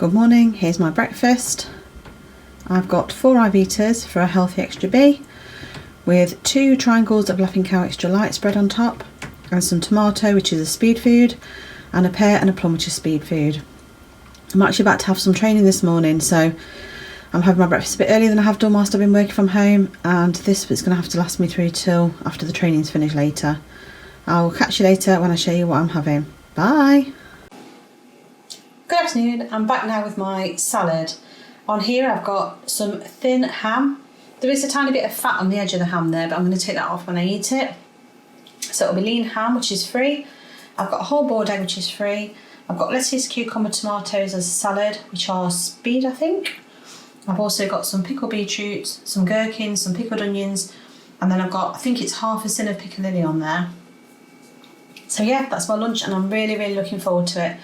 Good morning, here's my breakfast. I've got 4 Ivitas for a healthy extra B with 2 triangles of Laughing Cow extra light spread on top and some tomato, which is a speed food, and a pear and a plum, which is speed food. I'm actually about to have some training this morning, so I'm having my breakfast a bit earlier than I have done whilst I've been working from home, and this is going to have to last me through till after the training's finished later. I'll catch you later when I show you what I'm having. Bye! Good afternoon, I'm back now with my salad. On here I've got some thin ham. There is a tiny bit of fat on the edge of the ham there, but I'm going to take that off when I eat it. So it'll be lean ham, which is free. I've got a whole boiled egg, which is free. I've got lettuce, cucumber, tomatoes as a salad, which are speed, I think. I've also got some pickled beetroots, some gherkins, some pickled onions, and then I've got, I think it's half a tin of piccalilli on there. So yeah, that's my lunch, and I'm really looking forward to it.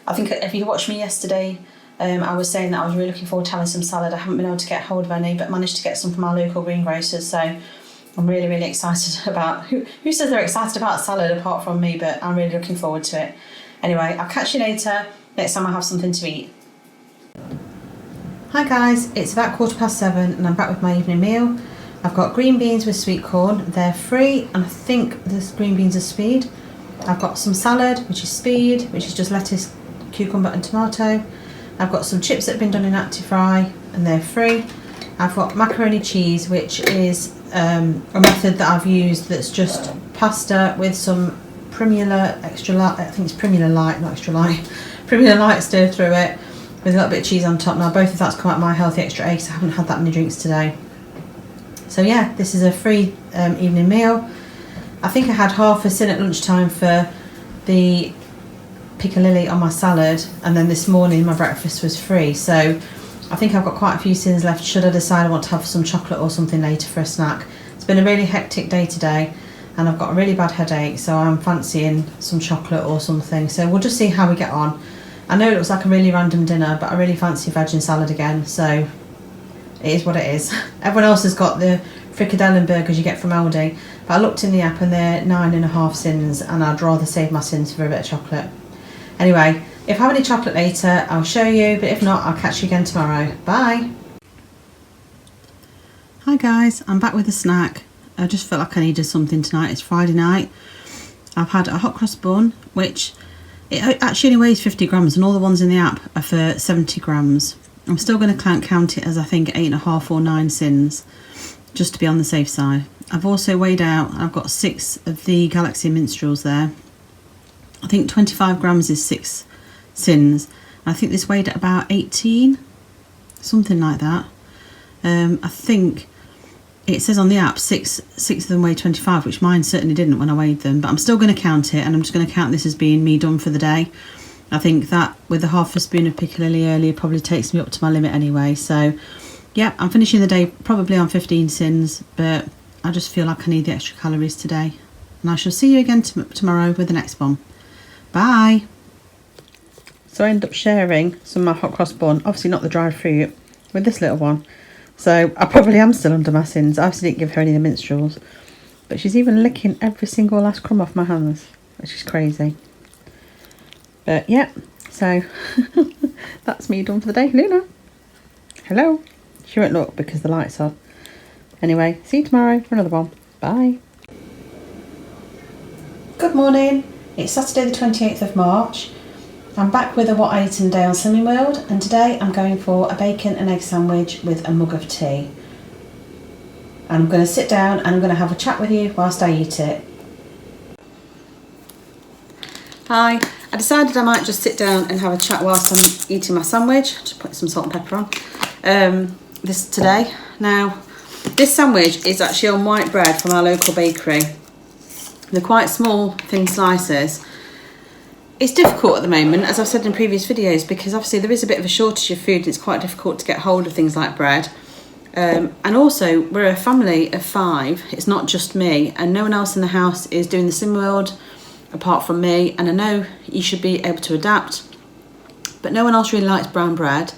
I think if you watched me yesterday, I was saying that I was really looking forward to having some salad. I haven't been able to get hold of any, but managed to get some from our local greengrocers. So I'm really excited about, who says they're excited about salad apart from me, but I'm really looking forward to it. Anyway, I'll catch you later, next time I have something to eat. Hi guys, it's about 7:15 and I'm back with my evening meal. I've got green beans with sweet corn, they're free, and I think the green beans are speed. I've got some salad, which is speed, which is just lettuce, cucumber and tomato. I've got some chips that have been done in Actifry and they're free. I've got macaroni cheese, which is a method that I've used that's just pasta with some Primula extra light, I think it's Primula light, not extra light, Primula light stir through it with a little bit of cheese on top. Now both of that's come out of my healthy extra A, so I haven't had that many drinks today. So yeah, this is a free evening meal. I think I had half a tin at lunchtime for the piccalilli on my salad, and then this morning my breakfast was free, so I think I've got quite a few tins left should I decide I want to have some chocolate or something later for a snack. It's been a really hectic day today and I've got a really bad headache, so I'm fancying some chocolate or something, so we'll just see how we get on. I know it looks like a really random dinner, but I really fancy veg and salad again, so it is what it is. Everyone else has got the frikadellen burgers you get from Aldi, but I looked in the app and they're 9.5 cents, and I'd rather save my cents for a bit of chocolate. Anyway, if I have any chocolate later, I'll show you, but if not, I'll catch you again tomorrow. Bye! Hi guys, I'm back with a snack. I just felt like I needed something tonight. It's Friday night. I've had a hot cross bun, which it actually only weighs 50 grams, and all the ones in the app are for 70 grams. I'm still going to count it as I think 8.5 or 9 sins, just to be on the safe side. I've also weighed out, I've got 6 of the Galaxy Minstrels there. I think 25 grams is 6 sins. I think this weighed at about 18, something like that. I think it says on the app 6 of them weigh 25, which mine certainly didn't when I weighed them, but I'm still going to count it, and I'm just going to count this as being me done for the day. I think that with a half a spoon of piccalilli earlier probably takes me up to my limit anyway, so yeah, I'm finishing the day probably on 15 sins, but I just feel like I need the extra calories today. And I shall see you again tomorrow with the next one. Bye! So I ended up sharing some of my hot cross bun, obviously not the dried fruit, with this little one. So I probably am still under my sins. I obviously didn't give her any of the minstrels, but she's even licking every single last crumb off my hands, which is crazy. But yeah, so that's me done for the day. Luna, hello. She won't look because the light's off. Anyway, see you tomorrow for another one. Bye. Good morning. It's Saturday the 28th of March. I'm back with a what I ate in a day on Slimming World, and today I'm going for a bacon and egg sandwich with a mug of tea. And I'm going to sit down and I'm going to have a chat with you whilst I eat it. Hi, I decided I might just sit down and have a chat whilst I'm eating my sandwich. Just put some salt and pepper on. This today. Now, this sandwich is actually on white bread from our local bakery. They're quite small, thin slices. It's difficult at the moment, as I've said in previous videos, because obviously there is a bit of a shortage of food and it's quite difficult to get hold of things like bread. And also, we're a family of 5. It's not just me, and no one else in the house is doing the Slimming World apart from me. And I know you should be able to adapt, but no one else really likes brown bread.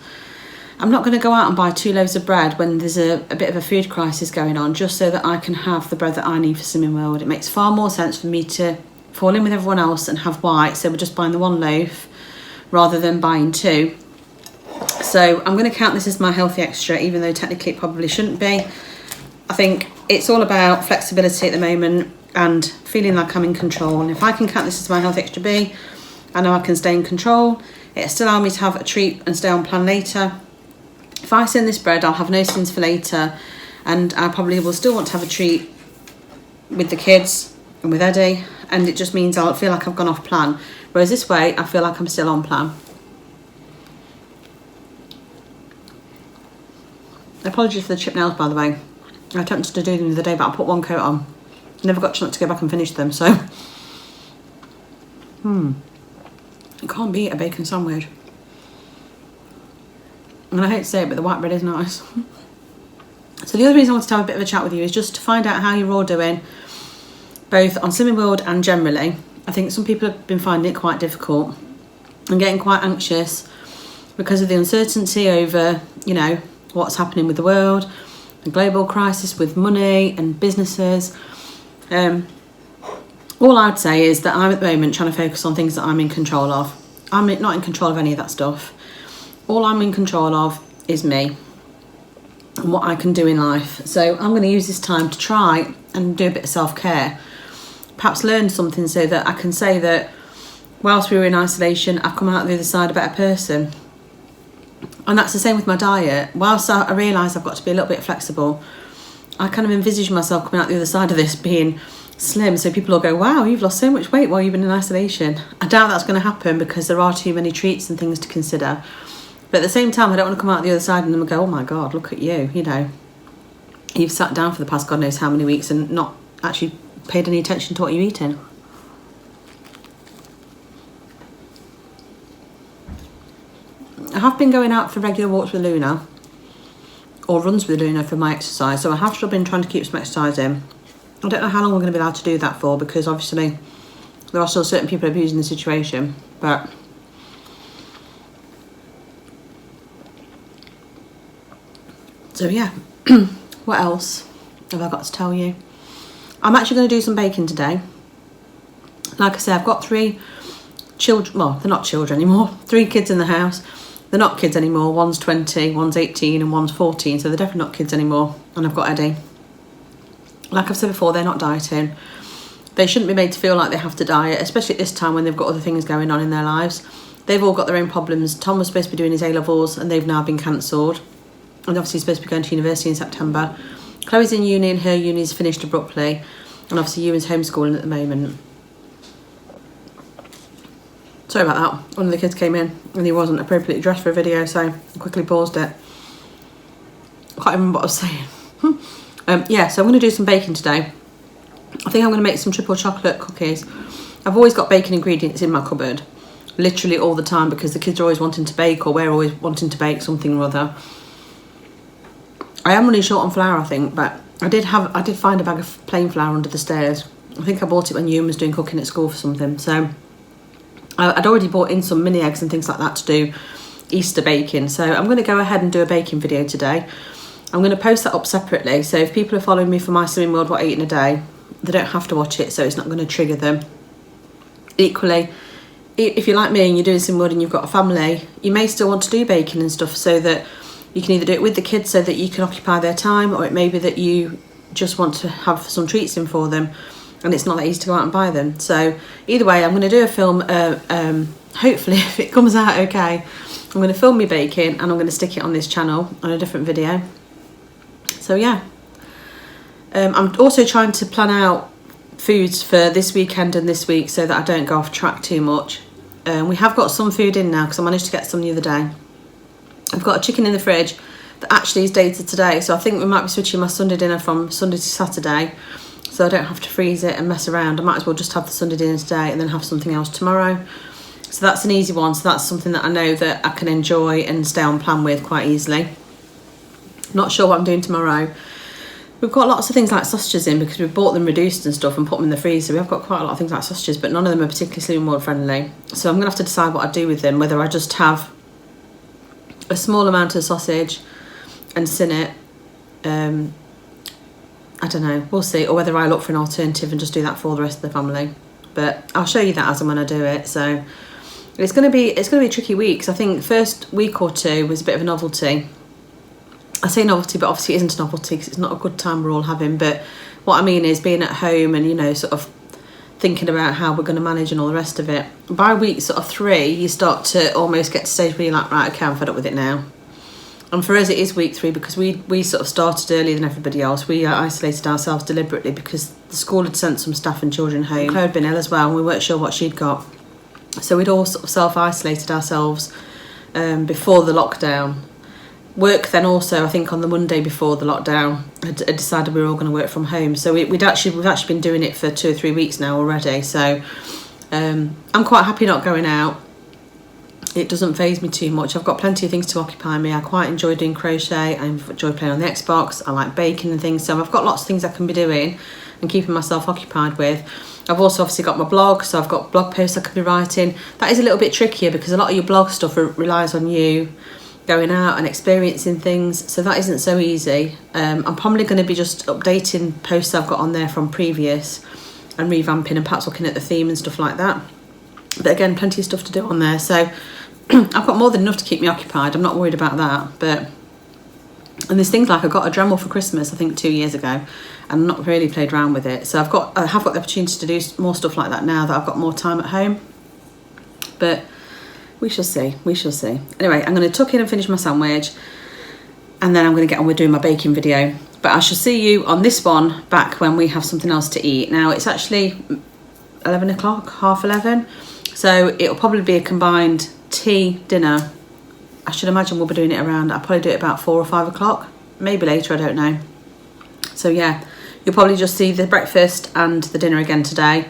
I'm not going to go out and buy 2 loaves of bread when there's a bit of a food crisis going on, just so that I can have the bread that I need for Slimming World. It makes far more sense for me to fall in with everyone else and have white, so we're just buying the 1 loaf rather than buying 2. So I'm going to count this as my healthy extra, even though technically it probably shouldn't be. I think it's all about flexibility at the moment and feeling like I'm in control. And if I can count this as my healthy extra B, I know I can stay in control. It still allows me to have a treat and stay on plan later. If I sin this bread, I'll have no sins for later, and I probably will still want to have a treat with the kids and with Eddie, and it just means I'll feel like I've gone off plan. Whereas this way, I feel like I'm still on plan. Apologies for the chipped nails, by the way. I attempted to do them the other day, but I put one coat on. Never got a chance to go back and finish them, so. You can't beat a bacon sandwich. And I hate to say it, but the white bread is nice. So the other reason I wanted to have a bit of a chat with you is just to find out how you're all doing, both on Slimming World and generally. I think some people have been finding it quite difficult and getting quite anxious because of the uncertainty over, you know, what's happening with the world, the global crisis with money and businesses. All I'd say is that I'm at the moment trying to focus on things that I'm in control of. I'm not in control of any of that stuff. All I'm in control of is me and what I can do in life. So I'm going to use this time to try and do a bit of self-care. Perhaps learn something so that I can say that whilst we were in isolation, I've come out the other side a better person. And that's the same with my diet. Whilst I realise I've got to be a little bit flexible, I kind of envisage myself coming out the other side of this being slim, so people will go, wow, you've lost so much weight while you've been in isolation. I doubt that's going to happen because there are too many treats and things to consider. But at the same time, I don't want to come out the other side and then go, oh my God, look at you, you know. You've sat down for the past God knows how many weeks and not actually paid any attention to what you're eating. I have been going out for regular walks with Luna, or runs with Luna for my exercise, so I have still been trying to keep some exercise in. I don't know how long we're going to be allowed to do that for, because obviously there are still certain people abusing the situation, but so yeah. What else have I got to tell you? I'm actually going to do some baking today. Like I say, I've got 3 children, well, they're not children anymore, 3 kids in the house. They're not kids anymore. One's 20, one's 18 and one's 14, so they're definitely not kids anymore. And I've got Eddie. Like I've said before, they're not dieting. They shouldn't be made to feel like they have to diet, especially at this time when they've got other things going on in their lives. They've all got their own problems. Tom was supposed to be doing his A-levels and they've now been cancelled. And obviously he's supposed to be going to university in September. Chloe's in uni and her uni's finished abruptly. And obviously Ewan's homeschooling at the moment. Sorry about that. One of the kids came in and he wasn't appropriately dressed for a video, so I quickly paused it. I can't remember what I was saying. Yeah, so I'm going to do some baking today. I think I'm going to make some triple chocolate cookies. I've always got baking ingredients in my cupboard, literally all the time, because the kids are always wanting to bake, or we're always wanting to bake something or other. I am running short on flour, I think, but I did find a bag of plain flour under the stairs. I think I bought it when Ewan was doing cooking at school for something. So I'd already bought in some mini eggs and things like that to do Easter baking. So I'm going to go ahead and do a baking video today. I'm going to post that up separately. So if people are following me for my Slimming World What I Eat in a Day, they don't have to watch it, so it's not going to trigger them. Equally, if you're like me and you're doing Slimming World and you've got a family, you may still want to do baking and stuff, so that you can either do it with the kids so that you can occupy their time, or it may be that you just want to have some treats in for them and it's not that easy to go out and buy them. So either way, I'm going to do a film, hopefully if it comes out okay, I'm going to film me baking and I'm going to stick it on this channel on a different video. So yeah, I'm also trying to plan out foods for this weekend and this week so that I don't go off track too much. We have got some food in now because I managed to get some the other day. I've got a chicken in the fridge that actually is dated today, so I think we might be switching my Sunday dinner from Sunday to Saturday, so I don't have to freeze it and mess around. I might as well just have the Sunday dinner today and then have something else tomorrow. So that's an easy one, so that's something that I know that I can enjoy and stay on plan with quite easily. Not sure what I'm doing tomorrow. We've got lots of things like sausages in because we've bought them reduced and stuff and put them in the freezer. We have got quite a lot of things like sausages, but none of them are particularly Slimming World friendly. So I'm going to have to decide what I do with them, whether I just have a small amount of sausage and sin it. I don't know, we'll see. Or whether I look for an alternative and just do that for the rest of the family. But I'll show you that as and when I do it. So It's going to be a tricky week, because I think the first week or two was a bit of a novelty. I say novelty, but obviously it isn't a novelty because it's not a good time we're all having. But what I mean is being at home and, you know, sort of thinking about how we're going to manage and all the rest of it. By week sort of 3, you start to almost get to the stage where you're like, right, okay, I'm fed up with it now. And for us, it is week 3 because we sort of started earlier than everybody else. We isolated ourselves deliberately because the school had sent some staff and children home. Claire had been ill as well, and we weren't sure what she'd got. So we'd all sort of self-isolated ourselves before the lockdown. Work then also, I think on the Monday before the lockdown, had decided we were all going to work from home. So we've actually been doing it for 2 or 3 weeks now already. So I'm quite happy not going out. It doesn't faze me too much. I've got plenty of things to occupy me. I quite enjoy doing crochet. I enjoy playing on the Xbox. I like baking and things. So I've got lots of things I can be doing and keeping myself occupied with. I've also obviously got my blog, so I've got blog posts I could be writing. That is a little bit trickier because a lot of your blog stuff relies on you going out and experiencing things, so that isn't so easy. I'm probably going to be just updating posts I've got on there from previous and revamping and perhaps looking at the theme and stuff like that. But again, plenty of stuff to do on there, so I've got more than enough to keep me occupied. I'm not worried about that. And there's things like I got a Dremel for Christmas, I think 2 years ago, and not really played around with it. So I have got the opportunity to do more stuff like that now that I've got more time at home. But we shall see. Anyway, I'm going to tuck in and finish my sandwich, and then I'm going to get on with doing my baking video. But I shall see you on this one back when we have something else to eat. Now, it's actually 11 o'clock, half 11. So it'll probably be a combined tea, dinner. I should imagine we'll be doing it around, I'll probably do it about 4 or 5 o'clock. Maybe later, I don't know. So yeah, you'll probably just see the breakfast and the dinner again today.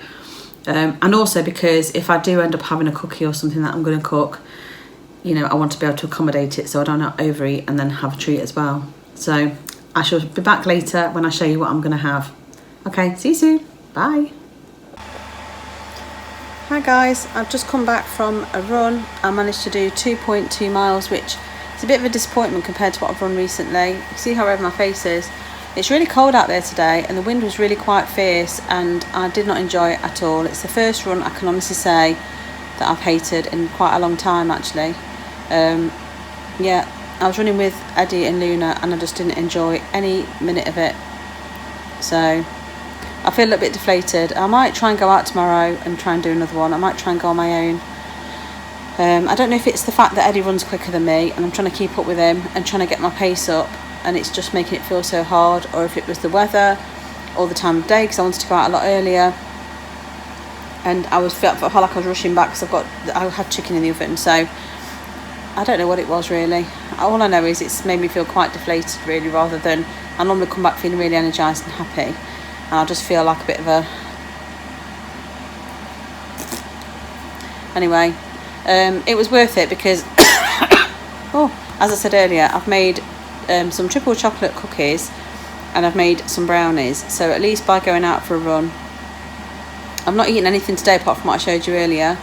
And also because if I do end up having a cookie or something that I'm going to cook, you know, I want to be able to accommodate it so I don't overeat and then have a treat as well. So I shall be back later when I show you what I'm going to have. Okay, see you soon. Bye. Hi guys, I've just come back from a run. I managed to do 2.2 miles, which is a bit of a disappointment compared to what I've run recently. You see how red my face is. It's really cold out there today and the wind was really quite fierce and I did not enjoy it at all. It's the first run I can honestly say that I've hated in quite a long time actually. Yeah, I was running with Eddie and Luna and I just didn't enjoy any minute of it. So I feel a little bit deflated. I might try and go out tomorrow and try and do another one. I might try and go on my own. I don't know if it's the fact that Eddie runs quicker than me and I'm trying to keep up with him and trying to get my pace up, and it's just making it feel so hard, or if it was the weather or the time of day because I wanted to go out a lot earlier and I felt like I was rushing back because I had chicken in the oven. So I don't know what it was really. All I know is it's made me feel quite deflated really, rather than I normally come back feeling really energised and happy, and I just feel like a bit of a... Anyway, it was worth it because oh, as I said earlier, I've made some triple chocolate cookies and I've made some brownies, so at least by going out for a run, I've not eaten anything today apart from what I showed you earlier,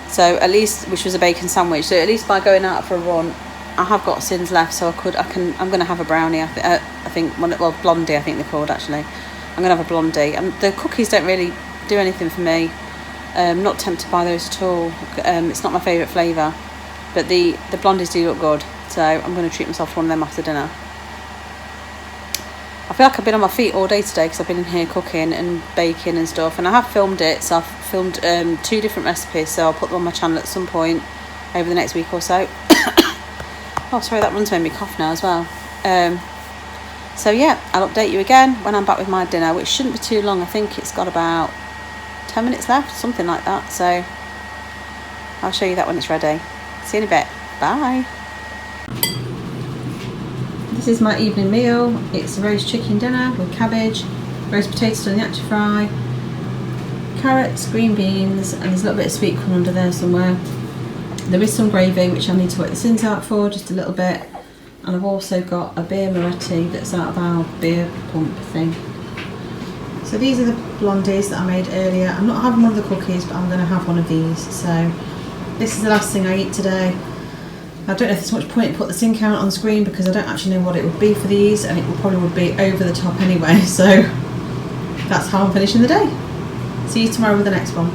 so at least, which was a bacon sandwich, so at least by going out for a run I have got sins left, so I'm going to have a brownie, I think well, blondie I think they're called actually. I'm going to have a blondie, and the cookies don't really do anything for me. Not tempted by those at all. It's not my favourite flavour, but the blondies do look good, so I'm going to treat myself to one of them after dinner. I feel like I've been on my feet all day today because I've been in here cooking and baking and stuff, and I have filmed it, so I've filmed 2 different recipes, so I'll put them on my channel at some point over the next week or so. Oh sorry, that one's made me cough now as well. So yeah, I'll update you again when I'm back with my dinner, which shouldn't be too long. I think it's got about 10 minutes left, something like that, so I'll show you that when it's ready. See you in a bit. Bye. This is my evening meal. It's a roast chicken dinner with cabbage, roast potatoes on the yacha fry, carrots, green beans, and there's a little bit of sweet corn under there somewhere. There is some gravy which I need to work the sins out for, just a little bit, and I've also got a beer Moretti that's out of our beer pump thing. So these are the blondies that I made earlier. I'm not having one of the cookies, but I'm going to have one of these. So this is the last thing I eat today. I don't know if there's much point to put the sin count on screen because I don't actually know what it would be for these, and it probably would be over the top anyway. So that's how I'm finishing the day. See you tomorrow with the next one.